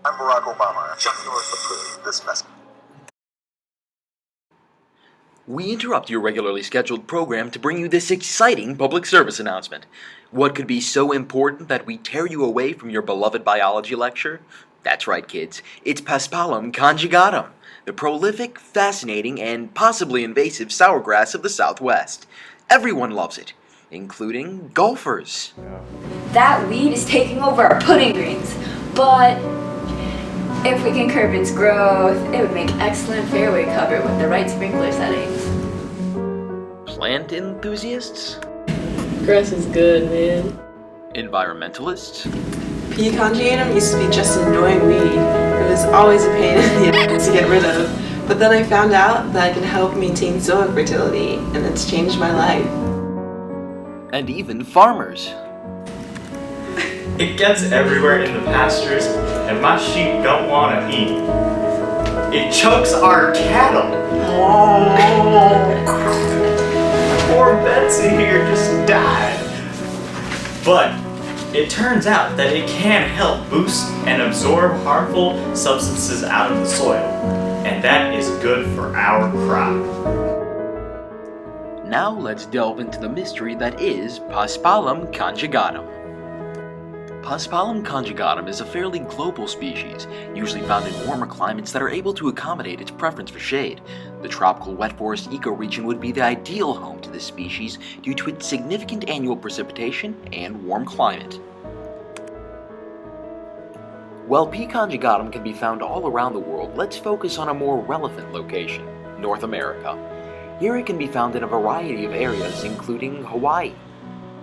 I'm Barack Obama. Chuck Norris approved this message. We interrupt your regularly scheduled program to bring you this exciting public service announcement. What could be so important that we tear you away from your beloved biology lecture? That's right, kids. It's Paspalum Conjugatum, the prolific, fascinating, and possibly invasive sourgrass of the Southwest. Everyone loves it, including golfers. That weed is taking over our pudding greens, but if we can curb its growth, it would make excellent fairway cover with the right sprinkler settings. Plant enthusiasts? Grass is good, man. Environmentalists? P. conjugatum used to be just an annoying weed. It was always a pain in the ass to get rid of. But then I found out that it can help maintain soil fertility, and it's changed my life. And even farmers. It gets everywhere in the pastures, and my sheep don't want to eat. It chokes our cattle. Poor Betsy here just died. But it turns out that it can help boost and absorb harmful substances out of the soil, and that is good for our crop. Now let's delve into the mystery that is Paspalum Conjugatum. Paspalum conjugatum is a fairly global species, usually found in warmer climates that are able to accommodate its preference for shade. The tropical wet forest ecoregion would be the ideal home to this species due to its significant annual precipitation and warm climate. While P. conjugatum can be found all around the world, let's focus on a more relevant location, North America. Here it can be found in a variety of areas, including Hawaii,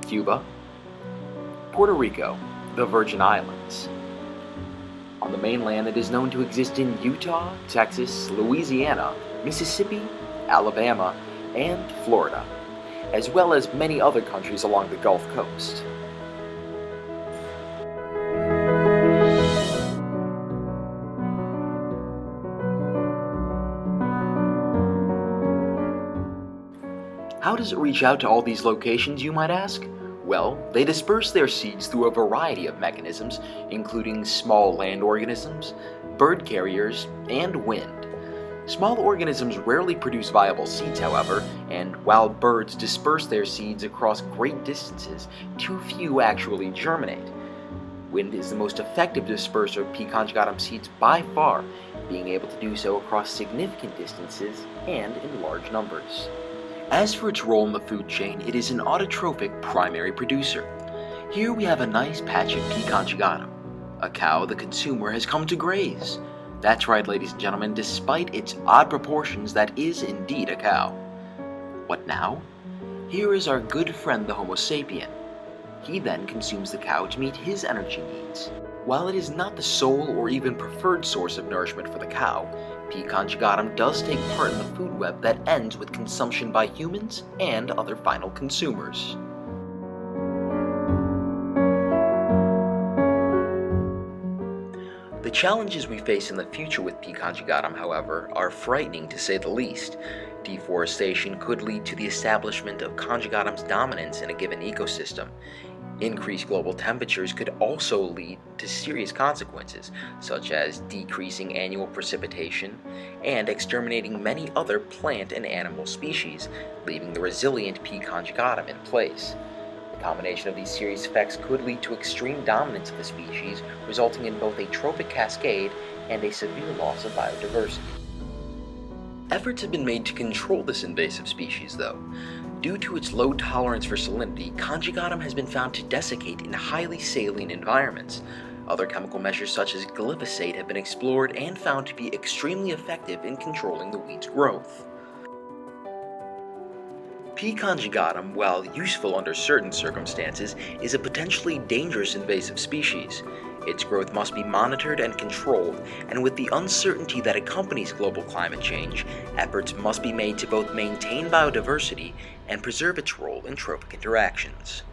Cuba, Puerto Rico, the Virgin Islands. On the mainland, it is known to exist in Utah, Texas, Louisiana, Mississippi, Alabama, and Florida, as well as many other countries along the Gulf Coast. How does it reach out to all these locations, you might ask? Well, they disperse their seeds through a variety of mechanisms, including small land organisms, bird carriers, and wind. Small organisms rarely produce viable seeds, however, and while birds disperse their seeds across great distances, too few actually germinate. Wind is the most effective disperser of P. conjugatum seeds by far, being able to do so across significant distances and in large numbers. As for its role in the food chain, it is an autotrophic primary producer. Here we have a nice patch of P. conjugatum, a cow the consumer has come to graze. That's right, ladies and gentlemen, despite its odd proportions, that is indeed a cow. What now? Here is our good friend the Homo sapien. He then consumes the cow to meet his energy needs. While it is not the sole or even preferred source of nourishment for the cow, P. conjugatum does take part in the food web that ends with consumption by humans and other final consumers. The challenges we face in the future with P. conjugatum, however, are frightening to say the least. Deforestation could lead to the establishment of conjugatum's dominance in a given ecosystem. Increased global temperatures could also lead to serious consequences, such as decreasing annual precipitation and exterminating many other plant and animal species, leaving the resilient P. conjugatum in place. The combination of these serious effects could lead to extreme dominance of the species, resulting in both a trophic cascade and a severe loss of biodiversity. Efforts have been made to control this invasive species, though. Due to its low tolerance for salinity, conjugatum has been found to desiccate in highly saline environments. Other chemical measures such as glyphosate have been explored and found to be extremely effective in controlling the weed's growth. P. conjugatum, while useful under certain circumstances, is a potentially dangerous invasive species. Its growth must be monitored and controlled, and with the uncertainty that accompanies global climate change, efforts must be made to both maintain biodiversity and preserve its role in trophic interactions.